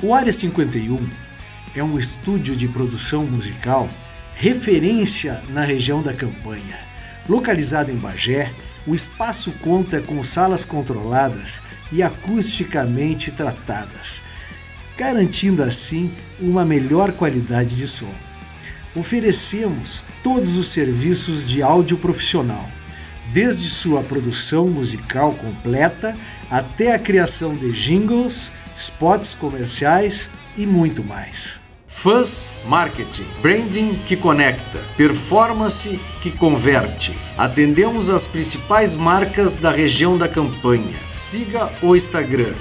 O Área 51 é um estúdio de produção musical referência na região da Campanha. Localizado em Bagé, o espaço conta com salas controladas e acusticamente tratadas, garantindo assim uma melhor qualidade de som. Oferecemos todos os serviços de áudio profissional, desde sua produção musical completa até a criação de jingles, spots comerciais e muito mais. Fuzz Marketing, branding que conecta, performance que converte. Atendemos as principais marcas da região da Campanha. Siga o Instagram,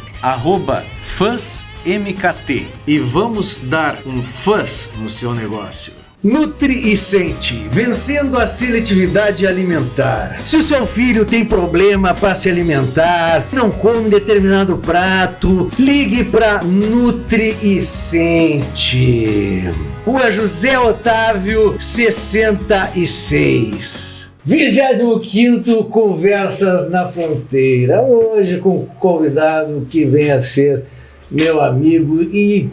@FuzzMKT, e vamos dar um fuzz no seu negócio. Nutri e Sente, vencendo a seletividade alimentar. Se o seu filho tem problema para se alimentar, não come determinado prato, ligue para Nutri e Sente. Rua José Otávio, 66. 25º Conversas na Fronteira. Hoje com um convidado que vem a ser meu amigo e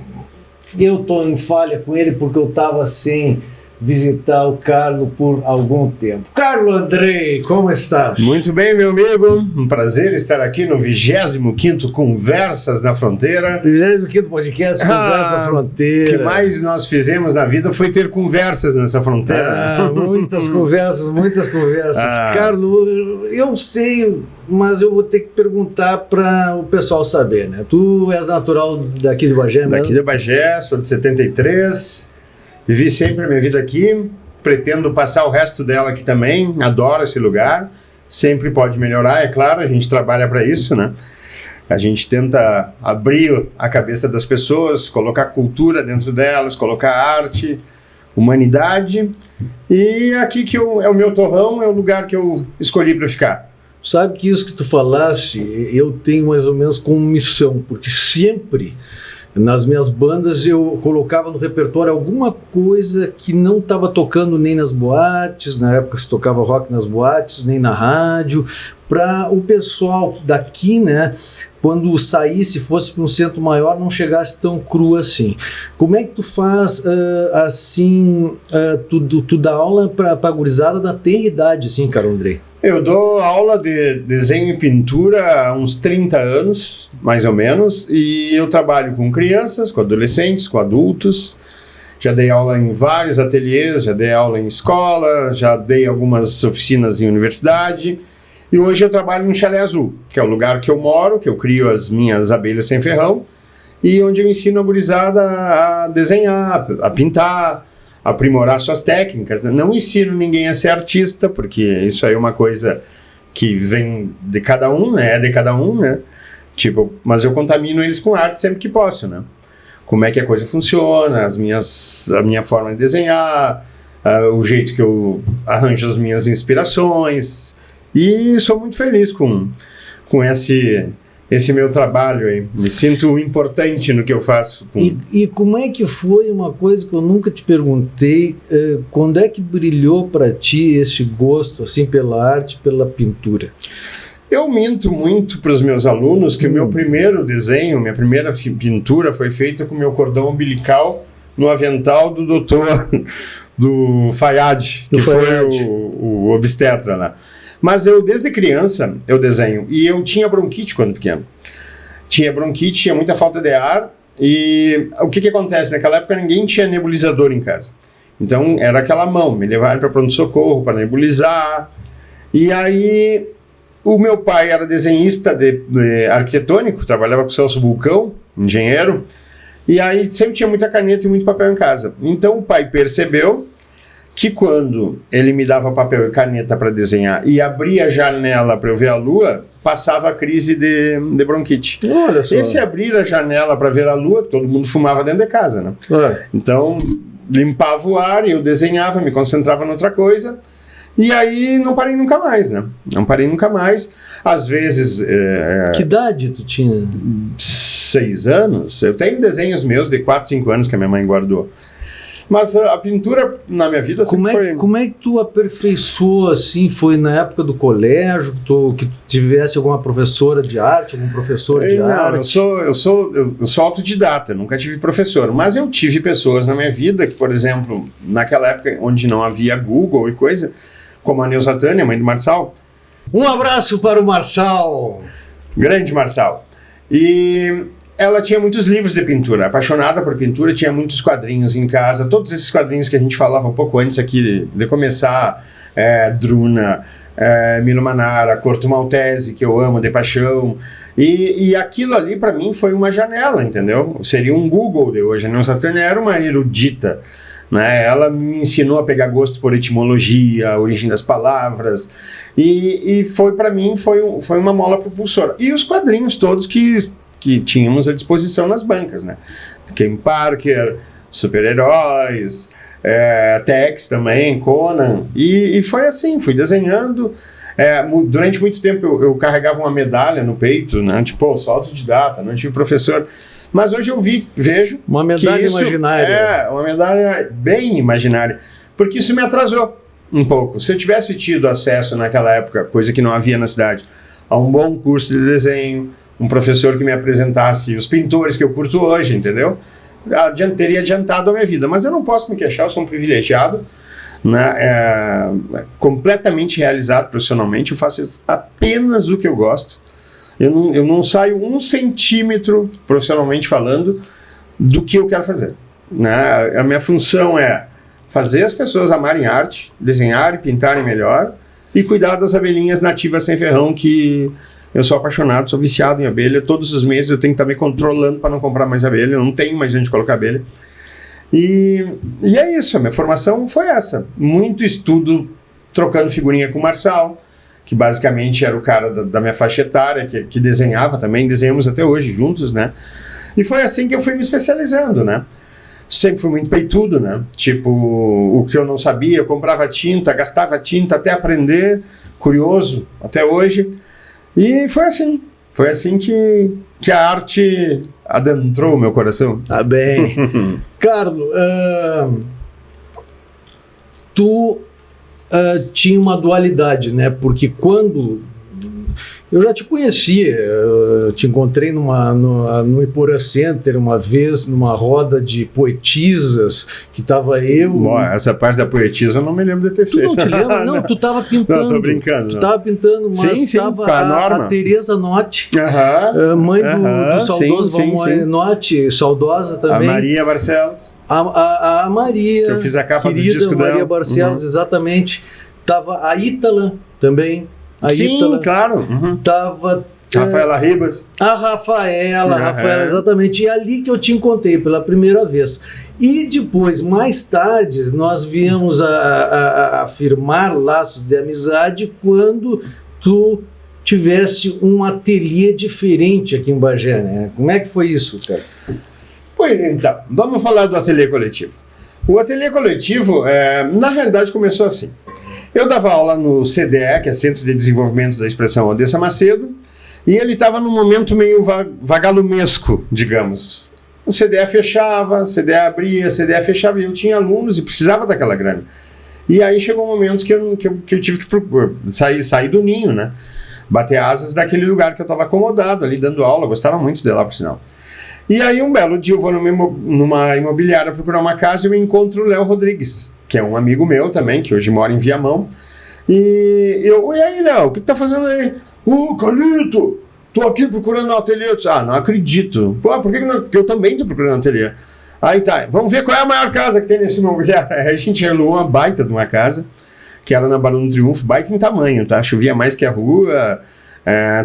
eu estou em falha com ele porque eu estava sem visitar o Carlos por algum tempo. Carlos Andrei, como estás? Muito bem, meu amigo. Um prazer estar aqui no 25º Conversas na Fronteira. 25º podcast Conversas na Fronteira. O que mais nós fizemos na vida foi ter conversas nessa fronteira. Muitas conversas, muitas conversas. Carlos, eu sei, mas eu vou ter que perguntar para o pessoal saber, né? Tu és natural daqui de Bagé, né? Daqui de Bagé, sou de 73. Vivi sempre a minha vida aqui, pretendo passar o resto dela aqui também, adoro esse lugar, sempre pode melhorar, é claro, a gente trabalha para isso, né? A gente tenta abrir a cabeça das pessoas, colocar cultura dentro delas, colocar arte, humanidade, e aqui que é o meu torrão, é o lugar que eu escolhi para ficar. Sabe que isso que tu falaste, eu tenho mais ou menos como missão, porque sempre nas minhas bandas eu colocava no repertório alguma coisa que não estava tocando nem nas boates, na época se tocava rock nas boates, nem na rádio, para o pessoal daqui, né, quando saísse, fosse para um centro maior, não chegasse tão cru assim. Como é que tu faz assim, tu dá aula para a gurizada da tenra idade, assim, cara, Andrei? Eu dou aula de desenho e pintura há uns 30 anos, mais ou menos, e eu trabalho com crianças, com adolescentes, com adultos. Já dei aula em vários ateliês, já dei aula em escola, já dei algumas oficinas em universidade, e hoje eu trabalho no Chalé Azul, que é o lugar que eu moro, que eu crio as minhas abelhas sem ferrão, e onde eu ensino a gurizada a desenhar, a pintar, aprimorar suas técnicas. Não ensino ninguém a ser artista, porque isso aí é uma coisa que vem de cada um, né? É de cada um, né? Tipo, mas eu contamino eles com arte sempre que posso, né? Como é que a coisa funciona, a minha forma de desenhar, o jeito que eu arranjo as minhas inspirações. E sou muito feliz com esse meu trabalho aí. Me sinto importante no que eu faço. E como é que foi uma coisa que eu nunca te perguntei, quando é que brilhou para ti esse gosto assim pela arte, pela pintura? Eu minto muito para os meus alunos que o meu primeiro desenho, minha primeira pintura foi feita com meu cordão umbilical no avental do doutor do Fayad, que foi o obstetra lá. Mas eu, desde criança, eu desenho. E eu tinha bronquite quando pequeno. Tinha bronquite, tinha muita falta de ar. E o que acontece? Naquela época ninguém tinha nebulizador em casa. Então era aquela mão, me levaram para pronto-socorro para nebulizar. E aí o meu pai era desenhista arquitetônico, trabalhava com o Celso Bulcão, engenheiro. E aí sempre tinha muita caneta e muito papel em casa. Então o pai percebeu que quando ele me dava papel e caneta para desenhar e abria a janela para eu ver a lua, passava a crise de bronquite. Olha só. Esse abrir a janela para ver a lua, todo mundo fumava dentro de casa, né? Então, limpava o ar e eu desenhava, me concentrava em outra coisa. E aí não parei nunca mais, né? Não parei nunca mais. Às vezes... Que idade tu tinha? 6 anos. Eu tenho desenhos meus de 4, 5 anos que a minha mãe guardou. Mas a pintura na minha vida sempre foi... Como é que tu aperfeiçoou, assim, foi na época do colégio, que tu tivesse alguma professora de arte, algum professor de arte? Eu sou autodidata, nunca tive professor, mas eu tive pessoas na minha vida que, por exemplo, naquela época onde não havia Google e coisa, como a Neuza Tânia, mãe do Marçal. Um abraço para o Marçal! Grande Marçal. E ela tinha muitos livros de pintura, apaixonada por pintura, tinha muitos quadrinhos em casa, todos esses quadrinhos que a gente falava um pouco antes aqui de começar, Druna, Milo Manara, Corto Maltese, que eu amo de paixão, e aquilo ali para mim foi uma janela, entendeu? Seria um Google de hoje. A Neuza Tânia era uma erudita, né? Ela me ensinou a pegar gosto por etimologia, a origem das palavras, e foi para mim foi uma mola propulsora. E os quadrinhos todos que tínhamos à disposição nas bancas, né? Ken Parker, super-heróis, Tex também, Conan, e foi assim, fui desenhando. Durante muito tempo eu carregava uma medalha no peito, né? Tipo, sou autodidata, não tive professor. Mas hoje eu vejo uma medalha que isso imaginária. Uma medalha bem imaginária, porque isso me atrasou um pouco. Se eu tivesse tido acesso naquela época, coisa que não havia na cidade, a um bom curso de desenho, um professor que me apresentasse os pintores que eu curto hoje, entendeu? Teria adiantado a minha vida, mas eu não posso me queixar, eu sou um privilegiado, né? Completamente realizado profissionalmente, eu faço apenas o que eu gosto. Eu não saio 1 centímetro, profissionalmente falando, do que eu quero fazer, né? A minha função é fazer as pessoas amarem arte, desenhar e pintarem melhor e cuidar das abelhinhas nativas sem ferrão, que eu sou apaixonado, sou viciado em abelha. Todos os meses eu tenho que estar me controlando para não comprar mais abelha, eu não tenho mais onde colocar abelha. E é isso, a minha formação foi essa. Muito estudo, trocando figurinha com o Marçal, que basicamente era o cara da minha faixa etária, que desenhava também, desenhamos até hoje juntos, né? E foi assim que eu fui me especializando, né? Sempre fui muito peitudo, né? Tipo, o que eu não sabia, eu comprava tinta, gastava tinta até aprender, curioso, até hoje. E foi assim que a arte adentrou o meu coração. Tá bem. Carlos, tu tinha uma dualidade, né? Porque quando eu já te conhecia, eu te encontrei no Iporã Center uma vez, numa roda de poetisas, que estava eu... Bom, essa parte da poetisa eu não me lembro de ter feito. Tu não te lembra? Não, tu estava pintando. Não, tô brincando. Tu estava pintando, mas estava a Tereza Notti, mãe do saudoso Valmor Notti, saudosa também. A Maria Barcelos. A Maria, que eu fiz a capa do disco Maria dela. Barcelos, exatamente. Tava a Ítala também. Sim, Ítala, claro. Tava Rafaela Ribas. A Rafaela, exatamente. E ali que eu te encontrei pela primeira vez. E depois, mais tarde, nós viemos a firmar laços de amizade quando tu tiveste um ateliê diferente aqui em Bagé, né? Como é que foi isso, cara? Pois então, vamos falar do ateliê coletivo. O ateliê coletivo, na realidade, começou assim. Eu dava aula no CDE, que é Centro de Desenvolvimento da Expressão Odessa Macedo, e ele estava num momento meio vagalumesco, digamos. O CDE fechava, o CDE abria, o CDE fechava, e eu tinha alunos e precisava daquela grana. E aí chegou um momento que eu tive que sair do ninho, né? Bater asas daquele lugar que eu estava acomodado ali, dando aula, gostava muito de lá, por sinal. E aí um belo dia eu vou numa imobiliária procurar uma casa e eu encontro o Léo Rodrigues, que é um amigo meu também, que hoje mora em Viamão. E aí, Léo, o que tá fazendo aí? Calito, tô aqui procurando um ateliê. Eu disse, não acredito. Pô, por que não? Porque eu também tô procurando um ateliê. Aí tá, vamos ver qual é a maior casa que tem nesse imobiliário. Aí a gente alugou uma baita de uma casa, que era na Barão do Triunfo, baita em tamanho, tá? Chovia mais que a rua.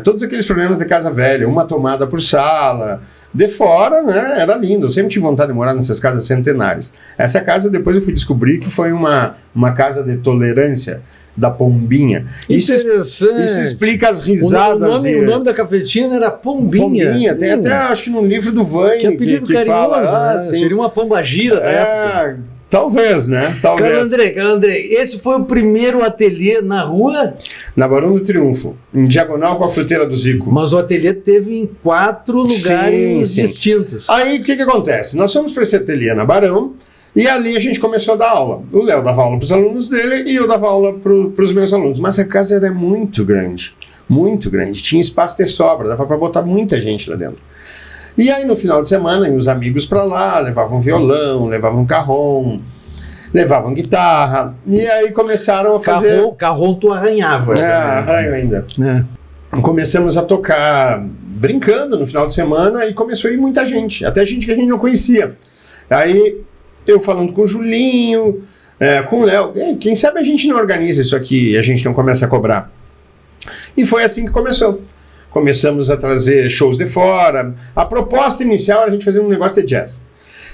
Todos aqueles problemas de casa velha, uma tomada por sala, de fora, né, era lindo. Eu sempre tive vontade de morar nessas casas centenárias. Essa casa depois eu fui descobrir que foi uma casa de tolerância da Pombinha. Isso explica as risadas. O nome da cafetina era Pombinha. Tem até, acho que no livro do Vane, que apelido que carinhoso, fala, né? Seria uma pombagira da época. Talvez, né? Talvez. Carlos Andrei, esse foi o primeiro ateliê na rua? Na Barão do Triunfo, em diagonal com a Fruteira do Zico. Mas o ateliê teve em 4 lugares distintos. Aí, o que acontece? Nós fomos para esse ateliê na Barão, E ali a gente começou a dar aula. O Léo dava aula para os alunos dele e eu dava aula para os meus alunos. Mas a casa era muito grande, tinha espaço de sobra, dava para botar muita gente lá dentro. E aí no final de semana, os amigos para lá, levavam violão, levavam carrom, levavam guitarra, e aí começaram a fazer... Carrom tu arranhava. Arranho ainda. Começamos a tocar brincando no final de semana e começou a ir muita gente, até gente que a gente não conhecia. Aí eu falando com o Julinho, com o Léo, quem sabe a gente não organiza isso aqui e a gente não começa a cobrar. E foi assim que começou. Começamos a trazer shows de fora. A proposta inicial era a gente fazer um negócio de jazz.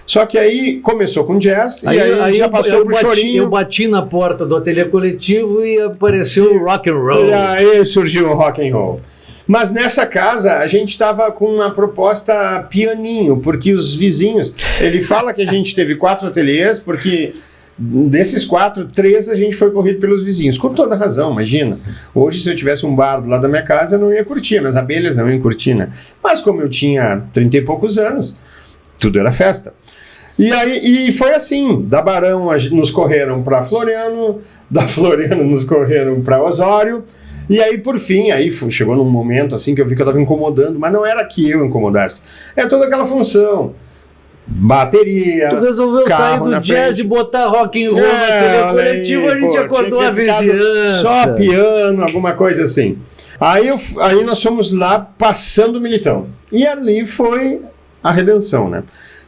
Só que aí começou com jazz e aí já passou pro chorinho. Eu bati na porta do ateliê coletivo e apareceu o rock and roll. E aí surgiu o rock and roll. Mas nessa casa a gente estava com uma proposta pianinho, porque os vizinhos... Ele fala que a gente teve 4 ateliês, porque desses 4, 3 a gente foi corrido pelos vizinhos. Com toda razão, imagina. Hoje, se eu tivesse um bar do lado da minha casa, eu não ia curtir, mas abelhas não iam curtir, né? Mas como eu tinha 30 e poucos anos, tudo era festa. E foi assim, da Barão nos correram para Floriano, da Floriano nos correram para Osório, e aí por fim, chegou num momento assim que eu vi que eu estava incomodando, mas não era que eu incomodasse, é toda aquela função, bateria, tu resolveu sair do jazz e botar rock and roll no ateliê coletivo, a gente acordou a vizinhança. Só piano, alguma coisa assim. Aí nós fomos lá passando o Militão, e ali foi a redenção, né?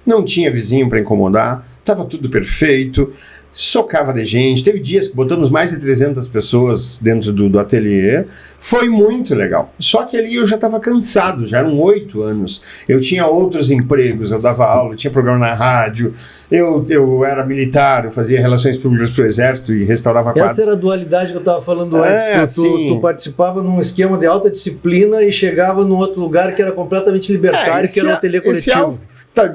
Não tinha vizinho para incomodar, estava tudo perfeito, socava de gente, teve dias que botamos mais de 300 pessoas dentro do ateliê, foi muito legal. Só que ali eu já estava cansado, já eram 8 anos, eu tinha outros empregos, eu dava aula, eu tinha programa na rádio, eu era militar, eu fazia relações públicas para o exército e restaurava quadros. Essa era a dualidade que eu estava falando antes, tu participava num esquema de alta disciplina e chegava num outro lugar que era completamente libertário, que era o ateliê coletivo.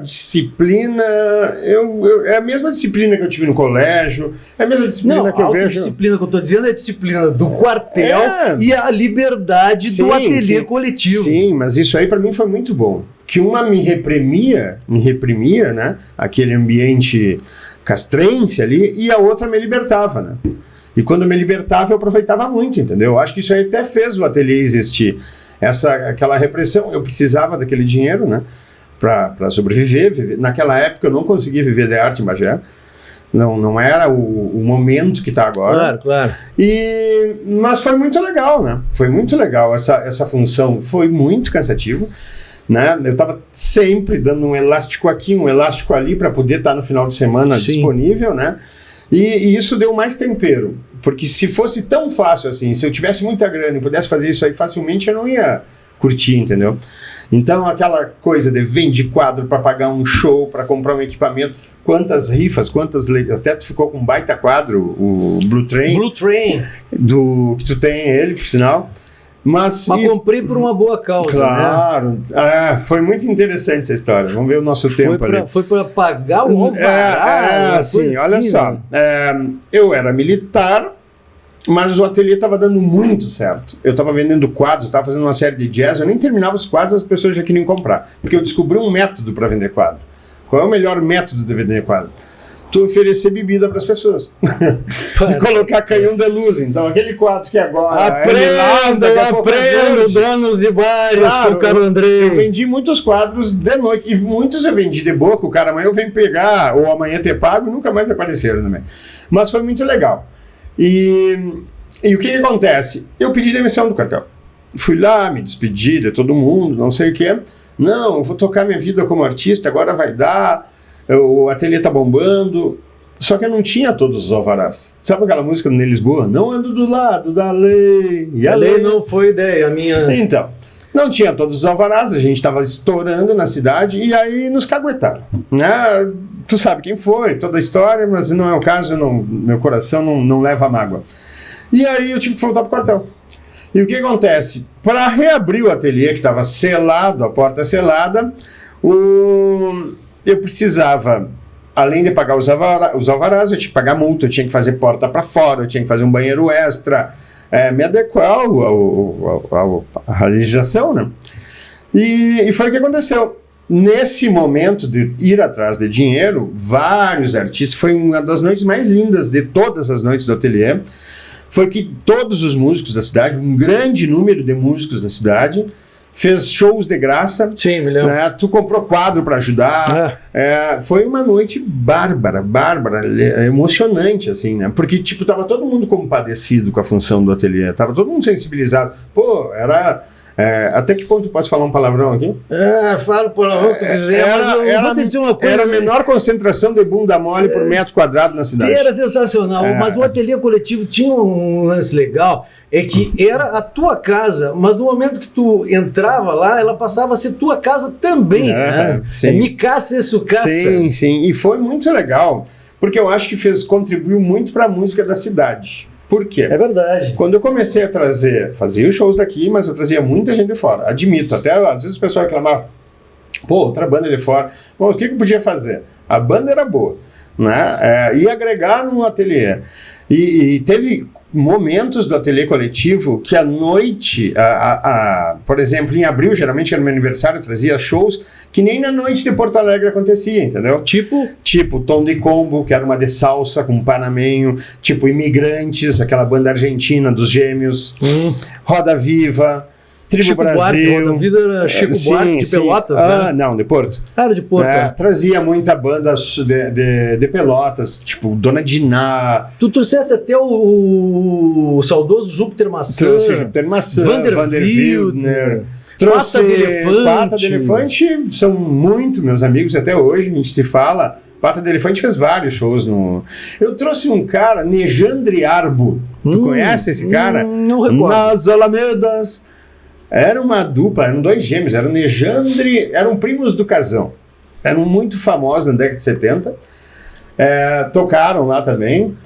Disciplina, é a mesma disciplina que eu tive no colégio, é a mesma disciplina que eu vejo. A disciplina que eu estou dizendo é a disciplina do quartel e a liberdade do ateliê coletivo. Sim, mas isso aí para mim foi muito bom. Que uma me reprimia, né? Aquele ambiente castrense ali, e a outra me libertava, né? E quando me libertava eu aproveitava muito, entendeu? Acho que isso aí até fez o ateliê existir. Aquela repressão, eu precisava daquele dinheiro, né? Para sobreviver. Naquela época eu não conseguia viver de arte em Bagé. Não era o momento que está agora. Claro. Mas foi muito legal, né? Foi muito legal essa função. Foi muito cansativo, né? Eu estava sempre dando um elástico aqui, um elástico ali para poder estar no final de semana disponível, né? E isso deu mais tempero. Porque se fosse tão fácil assim, se eu tivesse muita grana e pudesse fazer isso aí facilmente, eu não ia curtir, entendeu? Então aquela coisa de vende quadro para pagar um show, para comprar um equipamento, quantas rifas, até tu ficou com um baita quadro, o Blue Train, que tu tem ele, por sinal. Mas comprei por uma boa causa, claro, né? Foi muito interessante essa história. Vamos ver o nosso tempo ali. Foi para pagar o alvará. Sim, olha só. Eu era militar, mas o ateliê estava dando muito certo. Eu estava vendendo quadros, estava fazendo uma série de jazz, eu nem terminava os quadros, as pessoas já queriam comprar. Porque eu descobri um método para vender quadro. Qual é o melhor método de vender quadro? Tu oferecer bebida para as pessoas. E colocar canhão de luz. Então, aquele quadro que agora... Aprendo, donos e bares, com o Caro Andrei. Eu vendi muitos quadros de noite. E muitos eu vendi de boca. O cara amanhã eu venho pegar, ou amanhã ter pago, e nunca mais apareceram também. Mas foi muito legal. E o que acontece? Eu pedi demissão do quartel. Fui lá, me despedi de todo mundo, não sei o que. Não, eu vou tocar minha vida como artista, agora vai dar, o ateliê tá bombando. Só que eu não tinha todos os alvarás. Sabe aquela música do Ney Lisboa? Não ando do lado da lei. E a lei não foi ideia minha. Então, não tinha todos os alvarás, a gente estava estourando na cidade e aí nos caguetaram, né? Tu sabe quem foi, toda a história, mas não é o caso, meu coração não leva a mágoa. E aí eu tive que voltar pro quartel. E o que acontece? Para reabrir o ateliê, que estava selado, a porta selada, eu precisava, além de pagar os alvarás, eu tinha que pagar multa, eu tinha que fazer porta para fora, eu tinha que fazer um banheiro extra, me adequar à legislação, né? E foi o que aconteceu. Nesse momento de ir atrás de dinheiro, vários artistas, foi uma das noites mais lindas de todas as noites do ateliê, foi que todos os músicos da cidade, um grande número de músicos da cidade, fez shows de graça. Sim, me lembro. Né? Tu comprou quadro para ajudar. Foi uma noite bárbara, emocionante, assim, né? Porque, tipo, tava todo mundo compadecido com a função do ateliê, tava todo mundo sensibilizado. Pô, era... até que ponto eu posso falar um palavrão aqui? Fala palavrão que tu quiser, mas eu vou te dizer uma coisa. Era a menor concentração de bunda mole por metro quadrado na cidade. Era sensacional, mas o ateliê coletivo tinha um lance legal, é que era a tua casa, mas no momento que tu entrava lá, ela passava a ser tua casa também, né? Micaça e sucaça. Sim, e foi muito legal, porque eu acho que contribuiu muito para a música da cidade. Por quê? É verdade. Quando eu comecei a fazia os shows daqui, mas eu trazia muita gente de fora. Admito, até às vezes o pessoal reclamava, pô, outra banda de fora. Bom, o que eu podia fazer? A banda era boa, né? E agregar no ateliê. E teve momentos do ateliê coletivo que à noite, por exemplo, em abril, geralmente era meu aniversário, eu trazia shows que nem na noite de Porto Alegre acontecia, entendeu? Tipo Tom de Combo, que era uma de salsa com um panamenho, tipo Imigrantes, aquela banda argentina dos Gêmeos, Roda Viva, Tribo Chico Brasil. Buarque, Roda Viva era Chico Buarque de Pelotas, né? Não, de Porto. Era de Porto. Trazia muita banda de Pelotas, tipo Dona Diná. Tu trouxesse até o saudoso Júpiter Maçã. Trouxe Júpiter Maçã, Vander Wildner. Pata de Elefante. Pata de Elefante são muito meus amigos, até hoje a gente se fala. Pata de Elefante fez vários shows no... Eu trouxe um cara, Nejandre Arbo. Tu conhece esse cara? Não recordo. Nas Alamedas. Era uma dupla, eram dois gêmeos, era o Nejandre, eram primos do Casão. Eram muito famosos na década de 70. Tocaram lá também.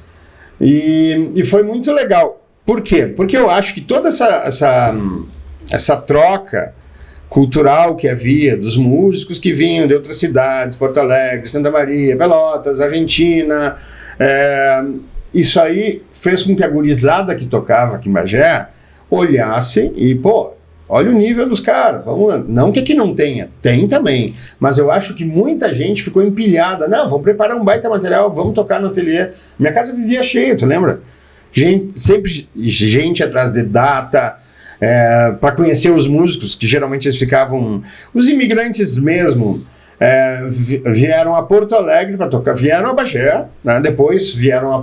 E foi muito legal. Por quê? Porque eu acho que toda essa troca cultural que havia dos músicos que vinham de outras cidades, Porto Alegre, Santa Maria, Pelotas, Argentina, isso aí fez com que a gurizada que tocava aqui em Bagé olhasse e, pô, olha o nível dos caras, não que aqui não tenha, tem também, mas eu acho que muita gente ficou empilhada, não, vamos preparar um baita material, vamos tocar no ateliê. Minha casa vivia cheia, tu lembra? Sempre gente atrás de data, para conhecer os músicos, que geralmente eles ficavam, os imigrantes mesmo, vieram a Porto Alegre para tocar, vieram a Bagé, né? Depois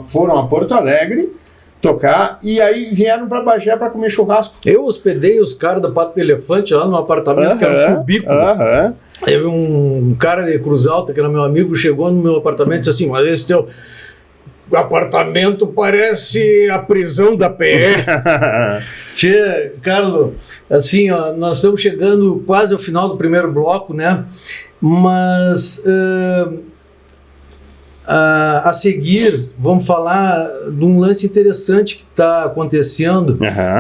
foram a Porto Alegre tocar, e aí vieram para Bagé para comer churrasco. Eu hospedei os caras da Pata de Elefante lá num apartamento que era um cubículo. Aí um cara de Cruz Alta, que era meu amigo, chegou no meu apartamento e disse assim, mas esse teu apartamento parece a prisão da PR. Tia, Carlos, assim, ó, nós estamos chegando quase ao final do primeiro bloco, né? Mas a seguir vamos falar de um lance interessante que está acontecendo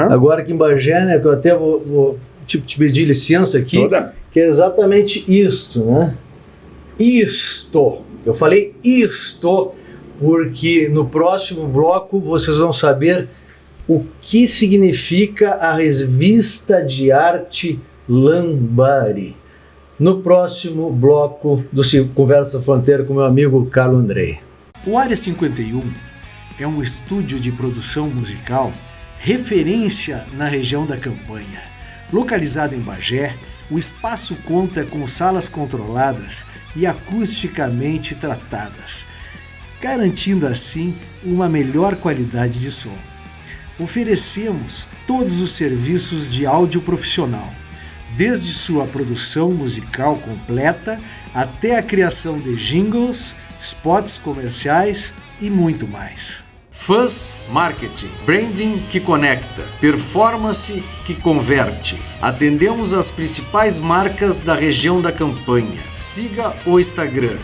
agora aqui em Bagé, né? Que eu até vou te pedir licença aqui, que é exatamente isto, né? Eu falei isto porque no próximo bloco vocês vão saber o que significa a revista de arte Lambari. No próximo bloco do Conversa Fronteira com meu amigo Carlos Andrei. O Área 51 é um estúdio de produção musical referência na região da Campanha. Localizado em Bagé, o espaço conta com salas controladas e acusticamente tratadas, garantindo assim uma melhor qualidade de som. Oferecemos todos os serviços de áudio profissional, desde sua produção musical completa até a criação de jingles, spots comerciais e muito mais. Fuzz Marketing, branding que conecta, performance que converte. Atendemos as principais marcas da região da Campanha. Siga o Instagram,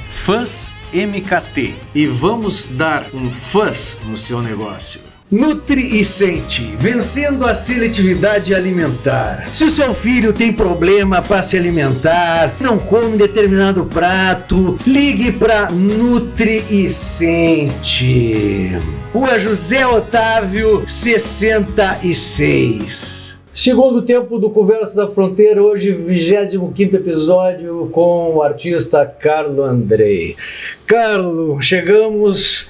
@FuzzMKT, e vamos dar um fuzz no seu negócio. Nutri e Sente, vencendo a seletividade alimentar. Se o seu filho tem problema para se alimentar, não come determinado prato, ligue para Nutri e Sente. Rua José Otávio, 66. Segundo tempo do Conversa da Fronteira, hoje 25º episódio com o artista Carlo Andrei. Carlo, chegamos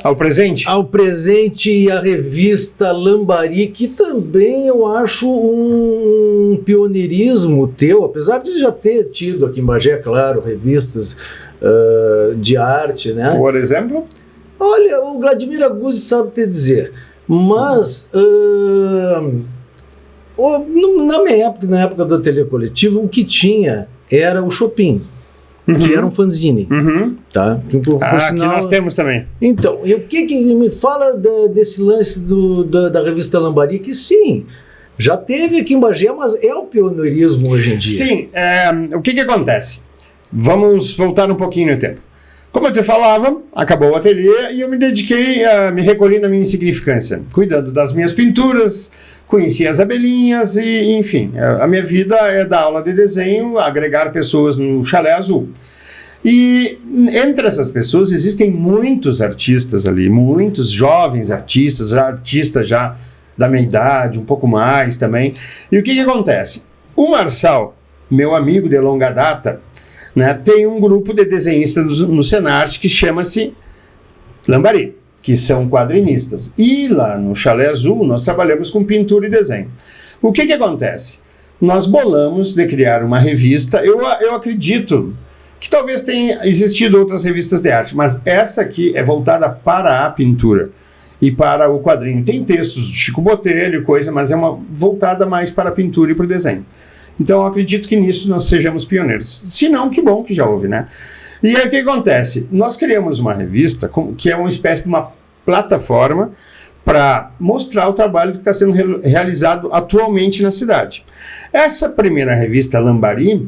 ao presente e a revista Lambari, que também eu acho um pioneirismo teu, apesar de já ter tido aqui em Bagé, claro, revistas de arte, né? Por exemplo? Olha, o Vladimir Aguzzi sabe te dizer. Mas, na época do Telecoletivo, o que tinha era o Chopin, que era um fanzine. Tá? Aqui nós temos também. Então, e o que me fala desse lance da revista Lambari, que sim, já teve aqui em Bagé, mas é o pioneirismo hoje em dia. Sim, o que acontece? Vamos voltar um pouquinho no tempo. Como eu te falava, acabou o ateliê e eu me dediquei me recolhi na minha insignificância, cuidando das minhas pinturas, conheci as abelhinhas e, enfim, a minha vida é dar aula de desenho, agregar pessoas no Chalé Azul. E entre essas pessoas existem muitos artistas ali, muitos jovens artistas já da minha idade, um pouco mais também. E o que acontece? O Marçal, meu amigo de longa data, né, tem um grupo de desenhistas no Senarte que chama-se Lambari, que são quadrinistas. E lá no Chalé Azul nós trabalhamos com pintura e desenho. O que acontece? Nós bolamos de criar uma revista. Eu acredito que talvez tenha existido outras revistas de arte, mas essa aqui é voltada para a pintura e para o quadrinho. Tem textos do Chico Botelho, coisa, mas é voltada mais para a pintura e para o desenho. Então eu acredito que nisso nós sejamos pioneiros. Se não, que bom que já houve, né? E aí o que acontece? Nós criamos uma revista que é uma espécie de uma plataforma para mostrar o trabalho que está sendo realizado atualmente na cidade. Essa primeira revista, Lambari,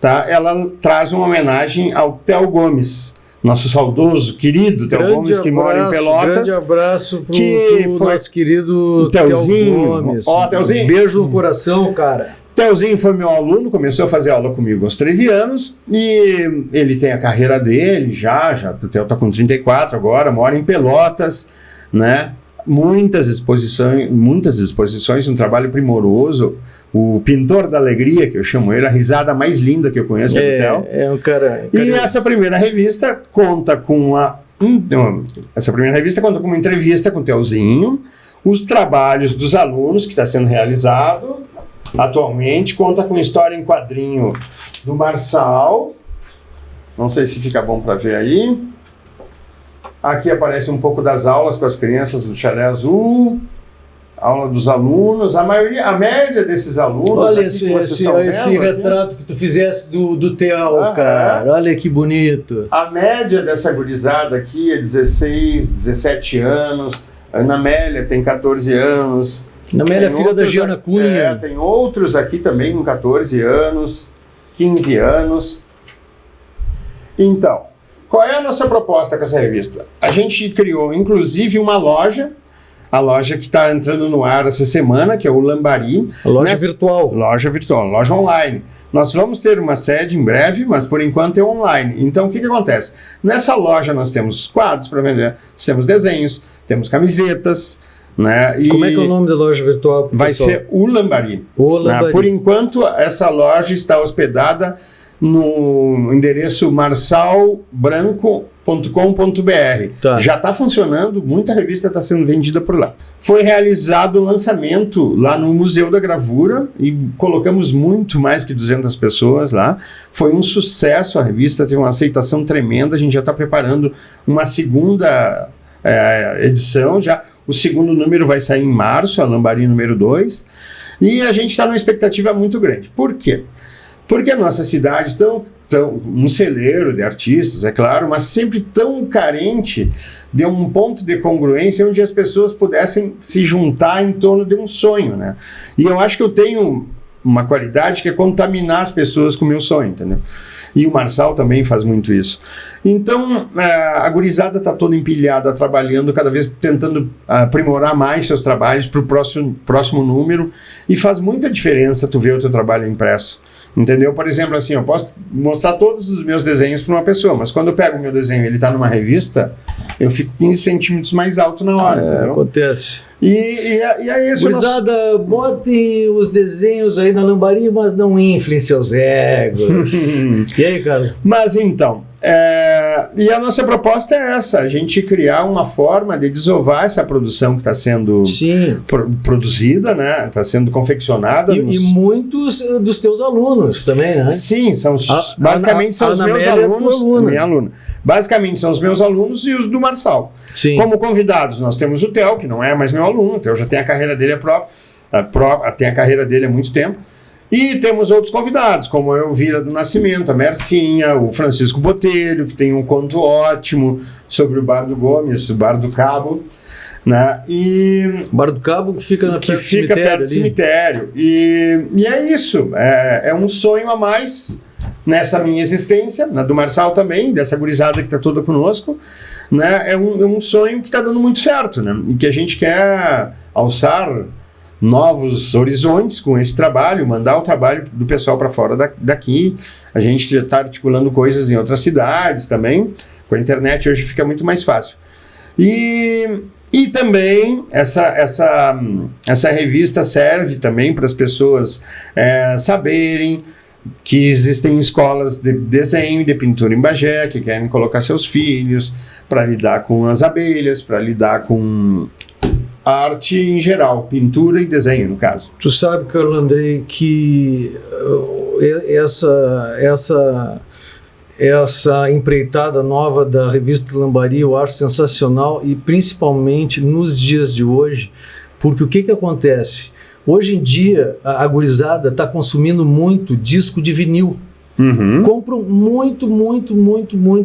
tá, ela traz uma homenagem ao Theo Gomes, nosso saudoso, querido Theo Gomes, que mora em Pelotas. Grande abraço pro nosso querido Theozinho Gomes. Theozinho. Beijo no coração, cara. Theozinho foi meu aluno, começou a fazer aula comigo aos 13 anos e ele tem a carreira dele já o Theo está com 34 agora, mora em Pelotas, né? Muitas exposições, um trabalho primoroso. O pintor da alegria, que eu chamo ele, a risada mais linda que eu conheço é do Theo. É um cara. E essa primeira revista conta com uma entrevista com o Theozinho, os trabalhos dos alunos que está sendo realizado atualmente, conta com história em quadrinho do Marçal. Não sei se fica bom para ver aí. Aqui aparece um pouco das aulas com as crianças do Chalé Azul, aula dos alunos, a média desses alunos. Olha esse retrato que tu fizesse do Theo, cara, olha que bonito. A média dessa gurizada aqui é 16, 17 anos, a Ana Amélia tem 14 anos. Ana Amélia é filha da Giana Cunha. Tem outros aqui também com 14 anos, 15 anos. Então, qual é a nossa proposta com essa revista? A gente criou, inclusive, uma loja, a loja que está entrando no ar essa semana, que é o Lambari. Loja virtual, loja online. Nós vamos ter uma sede em breve, mas por enquanto é online. Então, o que acontece? Nessa loja nós temos quadros para vender, temos desenhos, temos camisetas, né? E como é que é o nome da loja virtual? Vai ser o Lambari. Lambari. Por enquanto, essa loja está hospedada no endereço marsalbranco.com.br. Tá. Já está funcionando, muita revista está sendo vendida por lá. Foi realizado o lançamento lá no Museu da Gravura e colocamos muito mais que 200 pessoas lá. Foi um sucesso a revista, teve uma aceitação tremenda. A gente já está preparando uma segunda edição. O segundo número vai sair em março, a Lambari número 2. E a gente está numa expectativa muito grande. Por quê? Porque a nossa cidade, um celeiro de artistas, é claro, mas sempre tão carente de um ponto de congruência onde as pessoas pudessem se juntar em torno de um sonho, né? E eu acho que eu tenho uma qualidade que é contaminar as pessoas com o meu sonho, entendeu? E o Marçal também faz muito isso. Então, a gurizada está toda empilhada, trabalhando, cada vez tentando aprimorar mais seus trabalhos para o próximo número, e faz muita diferença tu ver o teu trabalho impresso. Entendeu? Por exemplo, assim, eu posso mostrar todos os meus desenhos para uma pessoa, mas quando eu pego o meu desenho e ele está numa revista, eu fico 15 centímetros mais alto na hora. Entendeu? Acontece. E é isso. Gurizada, bote os desenhos aí na Lambari, mas não inflem seus egos. E aí, cara? Mas então, e a nossa proposta é essa, a gente criar uma forma de desovar essa produção que está sendo produzida, né? Está sendo confeccionada. E muitos dos teus alunos também, né? Sim, basicamente são os meus alunos. Minha aluna. Basicamente são os meus alunos e os do Marçal. Sim. Como convidados, nós temos o Theo, que não é mais meu aluno, o Theo já tem a carreira dele tem a carreira dele há muito tempo. E temos outros convidados, como a Elvira do Nascimento, a Mercinha, o Francisco Botelho, que tem um conto ótimo sobre o Bar do Gomes, o Bar do Cabo. Né? O Bar do Cabo que fica perto do cemitério. E é isso, é um sonho a mais nessa minha existência, na do Marçal também, dessa gurizada que está toda conosco. Né? É um sonho que está dando muito certo, né? E que a gente quer alçar novos horizontes com esse trabalho, mandar o trabalho do pessoal para fora daqui. A gente já está articulando coisas em outras cidades também. Com a internet hoje fica muito mais fácil. E também essa revista serve também para as pessoas saberem que existem escolas de desenho e de pintura em Bagé, que querem colocar seus filhos para lidar com as abelhas, para lidar com arte em geral, pintura e desenho, no caso. Tu sabe, Carlos Andrei, que essa empreitada nova da revista Lambari eu acho sensacional, e principalmente nos dias de hoje, porque o que acontece? Hoje em dia, a gurizada está consumindo muito disco de vinil. Compram muito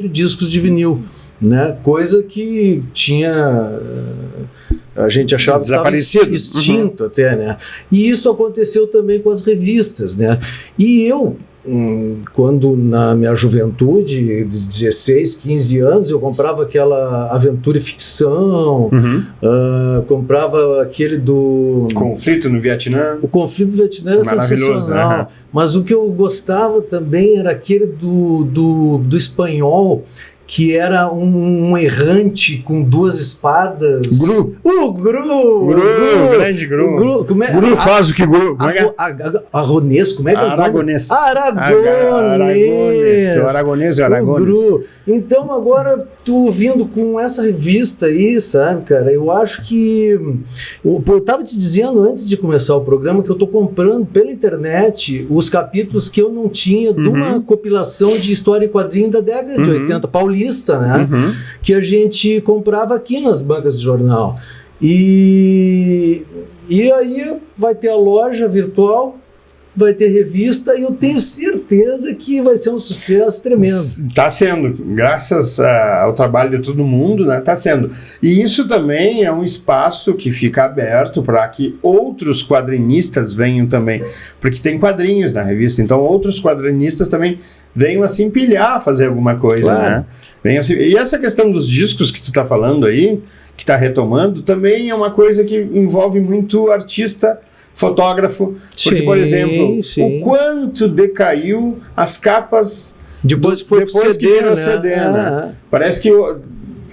discos de vinil, né? Coisa que a gente achava que estava extinto até, né? E isso aconteceu também com as revistas, né? E eu, quando na minha juventude, de 16, 15 anos, eu comprava aquela Aventura e Ficção, comprava aquele do... Conflito no Vietnã. O Conflito do Vietnã era sensacional. Mas o que eu gostava também era aquele do espanhol, que era um errante com duas espadas. Gru. O Gru! Grande Gru. Gru faz o que Gru... Arronês, como é que é o nome? Aragonês. O Gru. Então agora tu vindo com essa revista aí, sabe, cara, eu acho que... Eu tava te dizendo antes de começar o programa que eu tô comprando pela internet os capítulos que eu não tinha de uma compilação de história e quadrinho da década de 80, paulista, né? Que a gente comprava aqui nas bancas de jornal. E aí vai ter a loja virtual, vai ter revista, e eu tenho certeza que vai ser um sucesso tremendo. Está sendo, graças ao trabalho de todo mundo, né? Está sendo. E isso também é um espaço que fica aberto para que outros quadrinistas venham também, porque tem quadrinhos na revista, então outros quadrinistas também venham a se empilhar a fazer alguma coisa, claro. Né? E essa questão dos discos que tu está falando aí, que está retomando, também é uma coisa que envolve muito artista, fotógrafo, porque, por exemplo, o quanto decaiu as capas depois que viram o CD, né? Parece que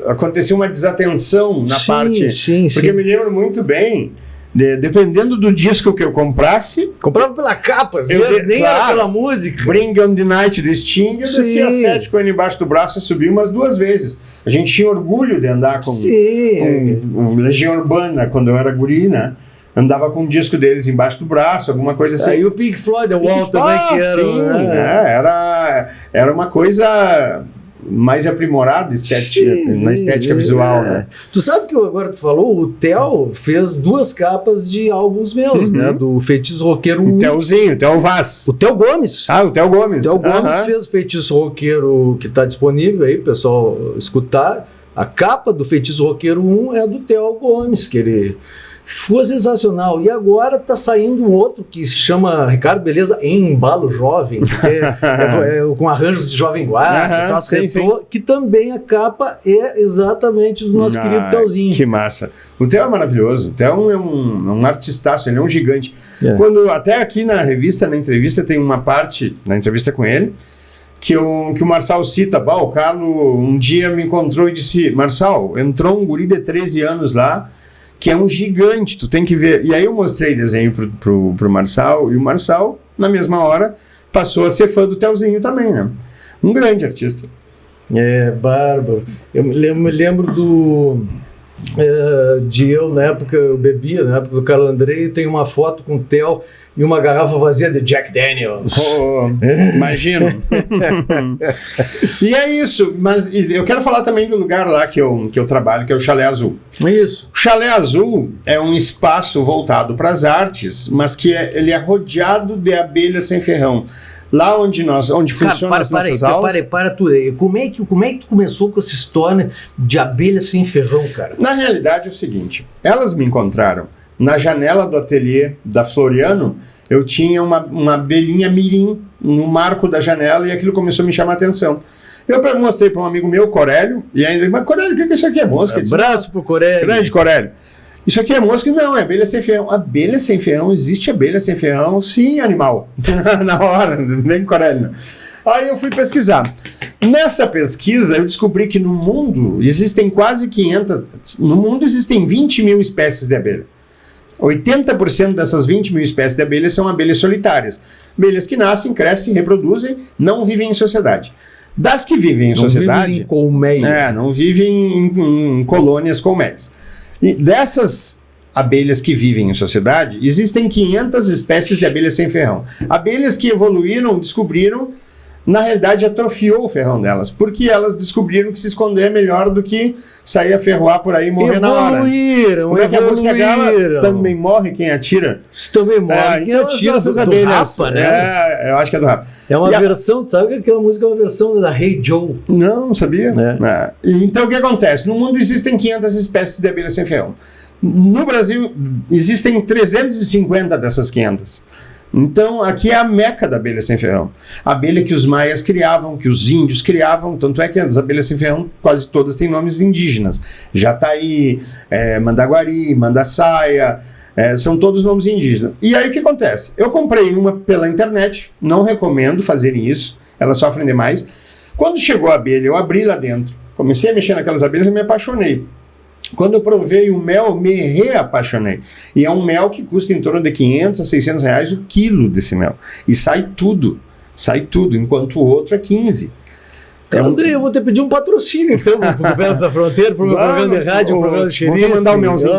aconteceu uma desatenção na parte, porque eu me lembro muito bem, dependendo do disco que eu comprasse, comprava pela capa, às vezes nem era pela música. Bring on the Night do Sting, eu descia 7 com ele embaixo do braço e subi umas 2 vezes. A gente tinha orgulho de andar com Legião Urbana quando eu era guri, né? Andava com um disco deles embaixo do braço, alguma coisa assim. E o Pink Floyd, The Wall também, que era... Sim, era uma coisa mais aprimorada na estética visual, né? Tu sabe que agora tu falou, o Theo fez 2 capas de álbuns meus, né? Do Feitiço Roqueiro 1. O Theozinho, o Theo Vaz. O Theo Gomes. O Theo Gomes. O Theo Gomes fez o Feitiço Roqueiro, que está disponível aí, pessoal escutar. A capa do Feitiço Roqueiro 1 é do Theo Gomes, que ele Ficou sensacional. E agora tá saindo outro que se chama Ricardo Beleza em Embalo Jovem, com arranjos de Jovem Guarda, que também a capa é exatamente do nosso querido Telzinho. Que massa. O Tel é maravilhoso. O Tel é um artistaço, ele é um gigante. Quando até aqui na entrevista, tem uma parte, na entrevista com ele, que o Marçal cita, o Carlos um dia me encontrou e disse, Marçal, entrou um guri de 13 anos lá, que é um gigante, tu tem que ver. E aí eu mostrei desenho pro Marçal, e o Marçal, na mesma hora, passou a ser fã do Telzinho também, né? Um grande artista. Bárbaro. Eu me lembro de eu, na época, eu bebia, na época do Carlos Andrei, tem uma foto com o Tel e uma garrafa vazia de Jack Daniels. Imagino. E é isso, mas eu quero falar também do lugar lá que eu trabalho, que é o Chalé Azul. Isso. O Chalé Azul é um espaço voltado para as artes, mas que ele é rodeado de abelhas sem ferrão. Lá onde funcionam as nossas aulas... Para tudo aí. Como é que tu começou com essa história de abelha sem ferrão, cara? Na realidade é o seguinte, elas me encontraram na janela do ateliê da Floriano, eu tinha uma abelhinha mirim no marco da janela e aquilo começou a me chamar a atenção. Eu mostrei para um amigo meu, Corélio, e ainda, mas Corélio, o que é isso aqui? É mosca? Abraço pro Corélio. Grande Corélio. Isso aqui é mosca? Não, é abelha sem ferrão. Abelha sem ferrão? Existe abelha sem ferrão? Sim, animal. Na hora, nem Corélio. Aí eu fui pesquisar. Nessa pesquisa, eu descobri que no mundo existem quase 500... No mundo existem 20 mil espécies de abelha. 80% dessas 20 mil espécies de abelhas são abelhas solitárias. Abelhas que nascem, crescem, reproduzem, não vivem em sociedade. Das que vivem em sociedade... Vivem em colmeia. Não vivem em colônias colmeias. E dessas abelhas que vivem em sociedade, existem 500 espécies de abelhas sem ferrão. Abelhas que evoluíram, descobriram, na realidade atrofiou o ferrão delas, porque elas descobriram que se esconder é melhor do que sair a ferroar por aí e morrer na hora. Como é que a música dela também morre quem atira? Também morre quem atira essas abelhas. Rapa, né? Eu acho que é do Rapa. É uma versão, sabe que aquela música é uma versão da Hey Joe? Não sabia. Então o que acontece? No mundo existem 500 espécies de abelhas sem ferrão. No Brasil existem 350 dessas 500. Então, aqui é a meca da abelha sem ferrão. A abelha que os maias criavam, que os índios criavam, tanto é que as abelhas sem ferrão, quase todas têm nomes indígenas. Jataí, Mandaguari, Mandaçaia, são todos nomes indígenas. E aí o que acontece? Eu comprei uma pela internet, não recomendo fazerem isso, elas sofrem demais. Quando chegou a abelha, eu abri lá dentro, comecei a mexer naquelas abelhas e me apaixonei. Quando eu provei o mel, me reapaixonei. E é um mel que custa em torno de 500 a 600 reais o quilo desse mel. E sai tudo, enquanto o outro é 15. Cara, André, eu vou te pedir um patrocínio, então, pro Conversa da Fronteira, pro meu programa de rádio, pro programa de xerife. Vou te mandar o melzinho.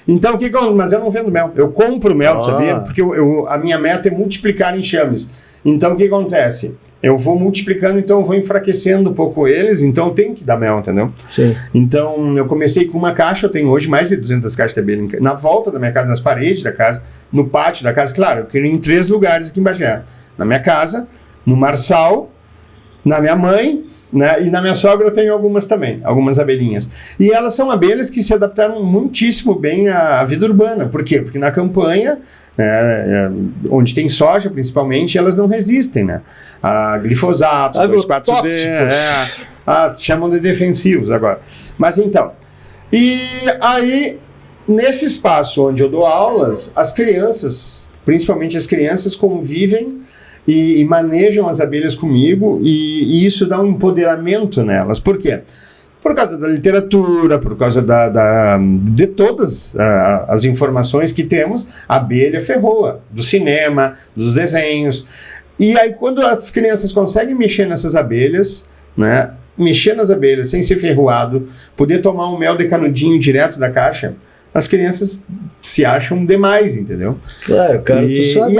Então, mas eu não vendo mel. Eu compro mel, sabia? Porque a minha meta é multiplicar enxames. Então, o que acontece? Eu vou multiplicando, então eu vou enfraquecendo um pouco eles, então eu tenho que dar mel, entendeu? Sim. Então, eu comecei com uma caixa, eu tenho hoje mais de 200 caixas de abelha na volta da minha casa, nas paredes da casa, no pátio da casa. Claro, eu queria em 3 lugares aqui em Bagé. Na minha casa, no Marçal, na minha mãe, né? E na minha sogra eu tenho algumas também, algumas abelhinhas. E elas são abelhas que se adaptaram muitíssimo bem à vida urbana. Por quê? Porque na campanha, onde tem soja principalmente, elas não resistem, né? A glifosato, 2,4-D, chamam de defensivos agora. Mas então, e aí, nesse espaço onde eu dou aulas, as crianças, principalmente as crianças, convivem e manejam as abelhas comigo, e isso dá um empoderamento nelas. Por quê? Por causa da literatura, por causa de todas as informações que temos, a abelha ferroa, do cinema, dos desenhos. E aí, quando as crianças conseguem mexer nessas abelhas, né, mexer nas abelhas sem ser ferroado, poder tomar um mel de canudinho direto da caixa, as crianças se acham demais, entendeu? Claro, cara, tu sabe.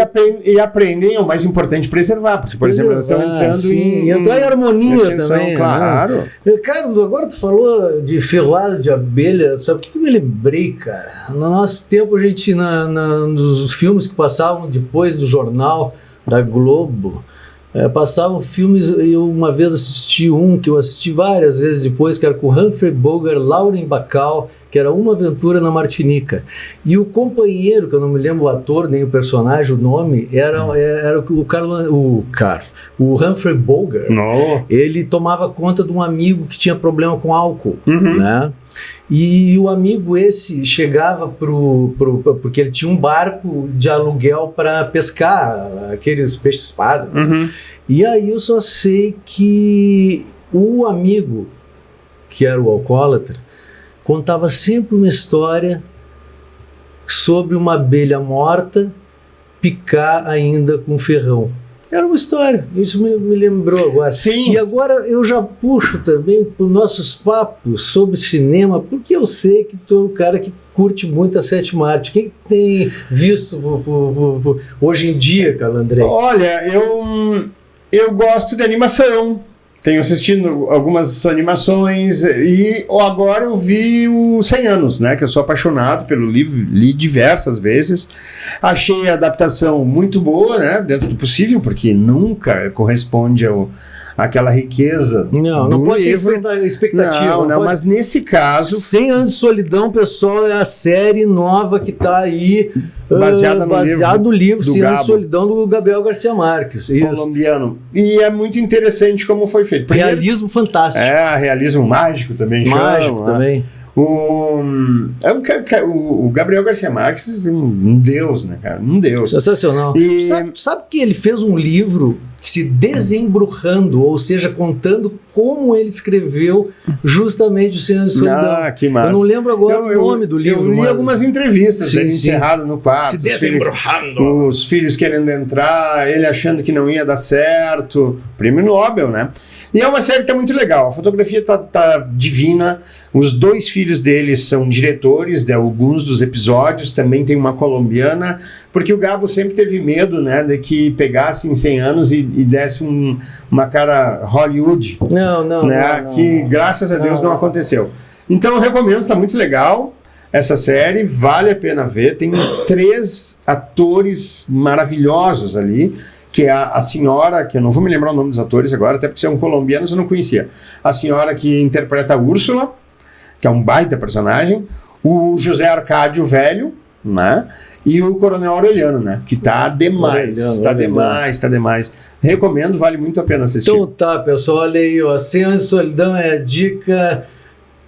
E aprendem, é o mais importante, preservar. Porque, por exemplo, elas estão entrando e entrar em harmonia também. Claro. Né? Cara, agora tu falou de ferroada de abelha, sabe o que eu me lembrei, cara? No nosso tempo, a gente, nos filmes que passavam depois do jornal da Globo, passavam filmes. Eu uma vez assisti um que eu assisti várias vezes depois, que era com Humphrey Bogart, Lauren Bacall que era Uma Aventura na Martinica. E o companheiro, que eu não me lembro o ator, nem o personagem, o nome, era o Humphrey Bogart. No. Ele tomava conta de um amigo que tinha problema com álcool, né? E o amigo esse chegava porque ele tinha um barco de aluguel para pescar aqueles peixes-espada. E aí eu só sei que o amigo, que era o alcoólatra, contava sempre uma história sobre uma abelha morta picar ainda com ferrão. Era uma história, isso me lembrou agora. Sim. E agora eu já puxo também para os nossos papos sobre cinema, porque eu sei que tu é um cara que curte muito a sétima arte. O que tem visto hoje em dia, Carlos Andrei? Olha, eu gosto de animação. Tenho assistido algumas animações e agora eu vi o 100 Anos, né? Que eu sou apaixonado pelo livro, li diversas vezes. Achei a adaptação muito boa, né? Dentro do possível, porque nunca corresponde àquela riqueza não pode livro. ter expectativa. Não, mas nesse caso... 100 Anos de Solidão, pessoal, é a série nova que está aí... Baseado no livro 100 Anos de Gabo. Solidão, do Gabriel Garcia Marques. Colombiano. E é muito interessante como foi feito. Primeiro, realismo fantástico. Realismo mágico também. Mágico também. O Gabriel Garcia Marques, um deus, né, cara? Um deus. Sensacional. Sabe que ele fez um livro se desembrujando, ou seja, contando como ele escreveu justamente o 100 Anos de Solidão. Que massa. Eu não lembro agora o nome do livro. Eu li algumas entrevistas dele encerrado no quarto. Se desembrujando. Os filhos querendo entrar, ele achando que não ia dar certo. Prêmio Nobel, né? E é uma série que tá muito legal. A fotografia tá divina. Os 2 filhos deles são diretores de alguns dos episódios. Também tem uma colombiana. Porque o Gabo sempre teve medo, né? De que pegasse em 100 anos e desse uma cara Hollywood. Não. Que graças a Deus não aconteceu. Então eu recomendo, tá muito legal essa série, vale a pena ver. Tem 3 atores maravilhosos ali, que é a senhora, que eu não vou me lembrar o nome dos atores agora, até porque são colombianos, eu não conhecia. A senhora que interpreta a Úrsula, que é um baita personagem, o José Arcádio Velho, né? E o Coronel Aureliano, né? Que tá demais. Tá demais. Recomendo, vale muito a pena assistir. Então tá, pessoal, olha aí, ó. 100 Anos de Solidão é a dica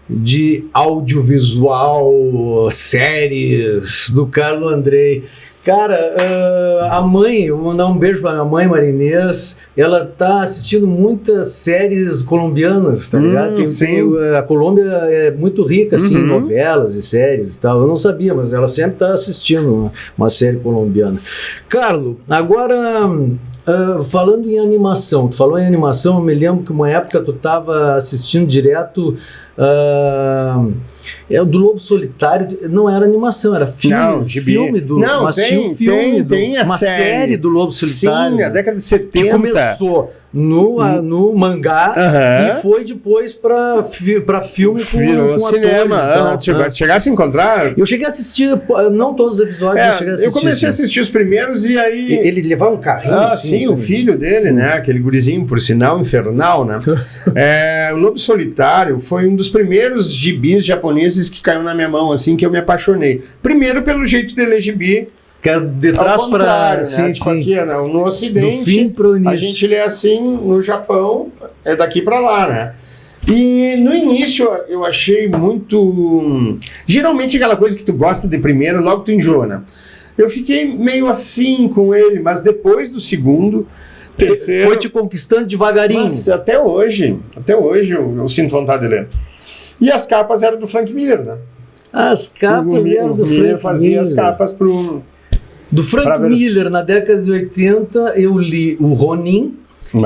de audiovisual, séries do Carlos Andrei. Cara, a mãe, eu vou mandar um beijo pra minha mãe, Marinês, ela tá assistindo muitas séries colombianas, tá ligado? A Colômbia é muito rica, assim, em novelas e séries e tal. Eu não sabia, mas ela sempre tá assistindo uma série colombiana. Carlos, agora... falando em animação, tu falou em animação, eu me lembro que uma época tu tava assistindo direto do Lobo Solitário, não era animação, era filme. Não, filme do não, mas tem a uma série do Lobo Solitário. Sim, na década de 70. Que começou no mangá e foi depois pra filme com cinema. atores. Chegasse a encontrar? Eu cheguei a assistir, não todos os episódios, eu comecei a assistir os primeiros e aí... Ele levava um carrinho. Sim, o filho dele, né? Aquele gurizinho, por sinal, infernal, né? O Lobo Solitário foi um dos primeiros gibis japoneses que caiu na minha mão, assim, que eu me apaixonei. Primeiro pelo jeito de ler gibi, que é de trás para... Né? Tipo aqui, né? No Ocidente, do fim pro início. A gente lê assim, no Japão, é daqui para lá, né? E no início eu achei muito... Geralmente aquela coisa que tu gosta de primeiro, logo tu enjoa, né? Eu fiquei meio assim com ele, mas depois do segundo, terceiro... Foi te conquistando devagarinho. Mas até hoje eu sinto vontade de ler. E as capas eram do Frank Miller, né? As capas eram do Frank Miller. Fazia as capas do Frank Miller, na década de 80, eu li o Ronin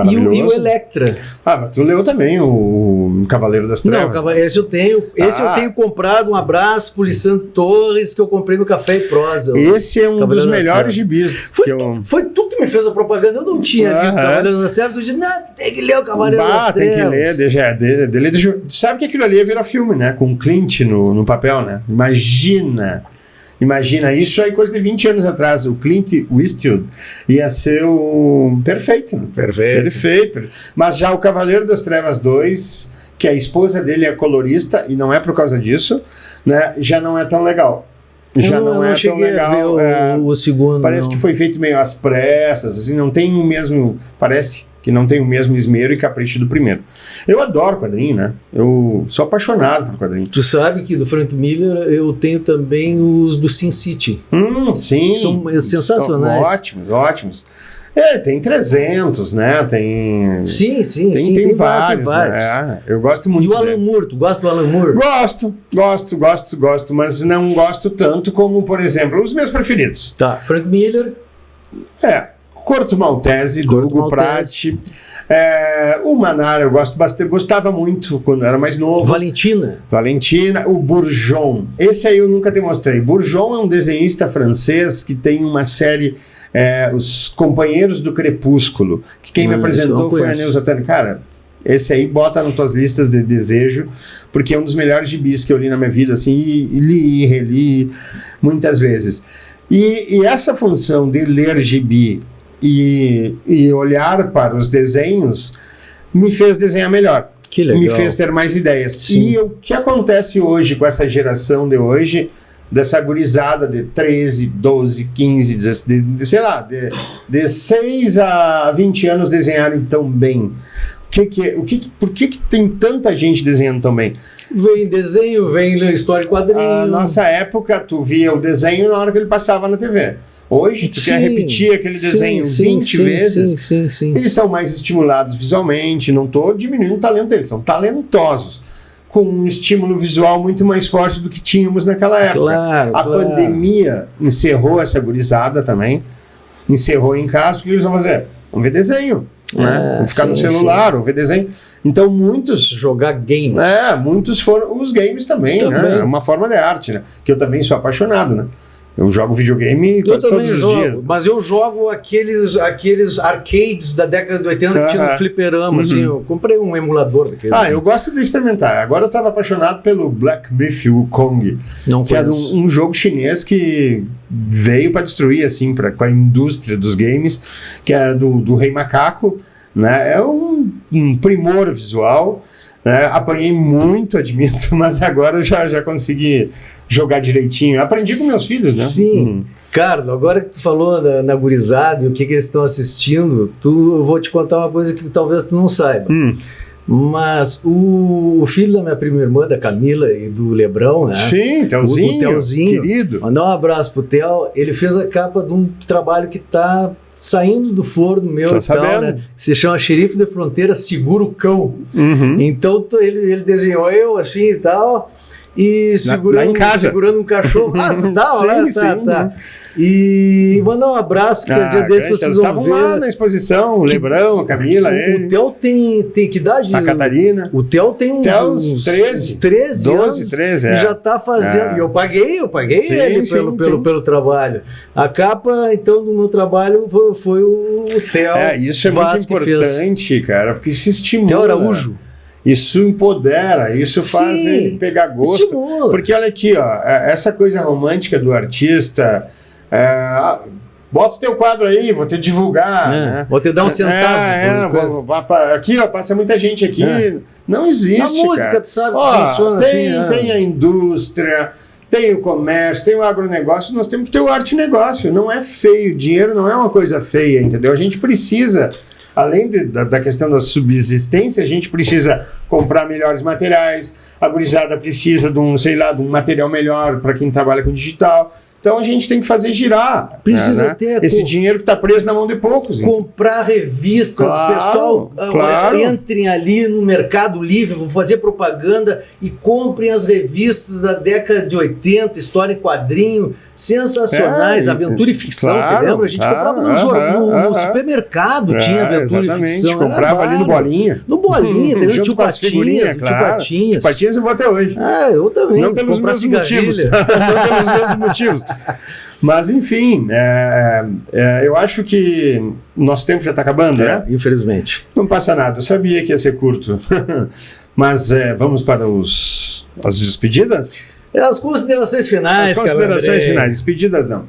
e o Electra. Mas tu leu também o Cavaleiro das Trevas. Não, esse eu tenho. Esse eu tenho comprado. Um abraço pro Lissandro Torres, que eu comprei no Café e Prosa. Esse é um dos melhores gibis. Foi tu que me fez a propaganda. Eu não tinha lido o Cavaleiro das Trevas. Tu disse, não, tem que ler o Cavaleiro das Trevas. Tem que ler. Sabe que aquilo ali ia virar filme, né? Com o Clint no papel, né? Imagina, isso aí coisa de 20 anos atrás, o Clint Eastwood ia ser o perfeito. Mas já o Cavaleiro das Trevas 2, que a esposa dele é colorista, e não é por causa disso, né, já não é tão legal. Já não é tão legal. O segundo. Parece que foi feito meio às pressas, assim, não tem o mesmo... Parece que não tem o mesmo esmero e capricho do primeiro. Eu adoro quadrinho, né? Eu sou apaixonado por quadrinho. Tu sabe que do Frank Miller eu tenho também os do Sin City. Sim. São sensacionais. Ótimos. Tem 300, né? Tem vários. Né? Eu gosto muito. E o Alan Moore, tu gosta do Alan Moore? Gosto, mas não gosto tanto como, por exemplo, os meus preferidos. Tá, Frank Miller. Corto Maltese, do Hugo Pratt. O Manara eu gosto bastante, gostava muito quando era mais novo. Valentina, o Bourgeon. Esse aí eu nunca te mostrei. Bourgeon é um desenhista francês que tem uma série, Os Companheiros do Crepúsculo, que quem me apresentou foi a Neuza Tânia. Cara, esse aí bota nas tuas listas de desejo, porque é um dos melhores gibis que eu li na minha vida, assim, e li e reli muitas vezes. E essa função de ler gibi e olhar para os desenhos me fez desenhar melhor. Que legal. Me fez ter mais ideias. Sim. E o que acontece hoje com essa geração de hoje, dessa gurizada de 13, 12, 15, 16, sei lá, de 6 a 20 anos desenharem tão bem? Por que tem tanta gente desenhando tão bem? Vem desenho, vem história em quadrinho. Na nossa época, tu via o desenho na hora que ele passava na TV. Hoje, tu quer repetir aquele desenho 20 vezes. Sim. Eles são mais estimulados visualmente, não estou diminuindo o talento deles, são talentosos, com um estímulo visual muito mais forte do que tínhamos naquela época. Claro. Pandemia encerrou essa gurizada também, encerrou em casa. O que eles vão fazer? Vão ver desenho, né? Vão ficar no celular, ou ver desenho. Então muitos... Jogar games. Muitos foram... Os games também, né? É uma forma de arte, né? Que eu também sou apaixonado, né? Eu jogo videogame todos os dias. Mas eu jogo aqueles arcades da década de 80 que tinha no fliperama. Assim, eu comprei um emulador daquele. Eu gosto de experimentar. Agora eu estava apaixonado pelo Black Myth Wukong, que é um jogo chinês que veio para destruir, assim, com a indústria dos games, que é do Rei Macaco, né? É um primor visual. Apanhei muito, admito, mas agora eu já consegui jogar direitinho. Aprendi com meus filhos, né? Sim. Carlos, agora que tu falou na gurizada e o que eles estão assistindo, eu vou te contar uma coisa que talvez tu não saiba. Mas o filho da minha prima irmã, da Camila e do Lebrão, né? Sim, Telzinho, o Telzinho, querido. Mandar um abraço pro Tel. Ele fez a capa de um trabalho que tá saindo do forno meu e tal, né? Se chama Xerife da Fronteira Segura o Cão. Então ele desenhou eu assim e tal, e segurando um cachorro. Tá. E mandar um abraço, que dia desse vocês vão ver. Estavam lá na exposição, o Lebrão, a Camila, O Theo tem que idade? A Catarina. O Theo tem uns 13 12, anos 13, e já tá fazendo. E eu paguei ele pelo trabalho. A capa, então, do meu trabalho foi o Theo. Isso é muito importante, cara, porque isso estimula. Theo Araújo. Isso empodera, isso faz ele pegar gosto. Estimula. Porque olha aqui, ó, essa coisa romântica do artista... bota o teu quadro aí, vou te divulgar, né? Vou te dar um centavo. Aqui, ó, passa muita gente aqui. Não existe, a música, cara. Tu sabe que funciona tem a indústria, tem o comércio, tem o agronegócio, nós temos que ter o arte e negócio. Não é feio, dinheiro não é uma coisa feia, entendeu? A gente precisa... Além da questão da subsistência, a gente precisa comprar melhores materiais, a gurizada precisa de um material melhor para quem trabalha com digital. Então a gente tem que fazer girar. Precisa ter esse dinheiro que está preso na mão de poucos. Comprar revistas, pessoal, entrem ali no Mercado Livre, vão fazer propaganda e comprem as revistas da década de 80, história em quadrinho, sensacionais, aventura e ficção, te lembra? A gente comprava no supermercado, tinha aventura e ficção. A gente comprava ali no Bolinha. No Bolinha, tem tio Patinhas. Tio Patinhas eu vou até hoje. Eu também. Não pelos mesmos motivos. Não pelos mesmos motivos. Mas, enfim, eu acho que nosso tempo já está acabando, né? Infelizmente. Não passa nada. Eu sabia que ia ser curto. Mas vamos para as despedidas? As considerações finais, As considerações finais. Despedidas não.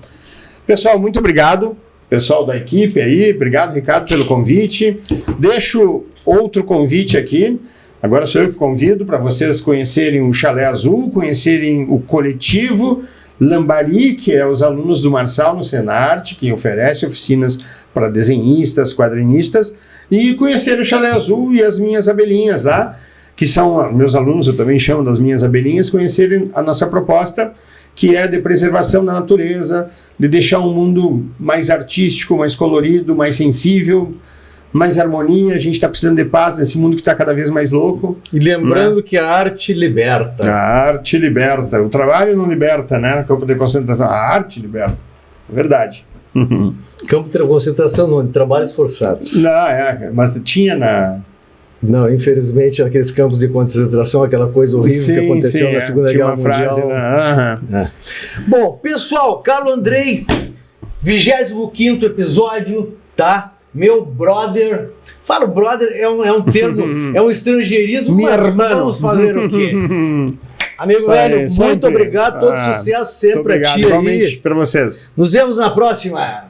Pessoal, muito obrigado. Pessoal da equipe aí, obrigado, Ricardo, pelo convite. Deixo outro convite aqui Agora sou eu que convido para vocês conhecerem o Chalé Azul, conhecerem o coletivo Lambari, que é os alunos do Marçal no Senarte, que oferece oficinas para desenhistas, quadrinistas, e conhecer o Chalé Azul e as minhas abelhinhas lá, que são meus alunos, eu também chamo das minhas abelhinhas, conhecerem a nossa proposta, que é de preservação da natureza, de deixar um mundo mais artístico, mais colorido, mais sensível, mais harmonia. A gente está precisando de paz nesse mundo que está cada vez mais louco. E lembrando que a arte liberta. A arte liberta. O trabalho não liberta, né? Campo de concentração. A arte liberta. É verdade. Campo de concentração não, de trabalhos forçados. Não, mas tinha na... Não, infelizmente, aqueles campos de concentração, aquela coisa horrível que aconteceu na Segunda Guerra Mundial. Bom, pessoal, Carlo Andrei, 25º episódio, tá? Meu brother. Falo brother, é um termo, é um estrangeirismo, mas vamos fazer o quê? Amigo velho, muito obrigado, todo sucesso sempre a ti aí. Igualmente para vocês. Nos vemos na próxima.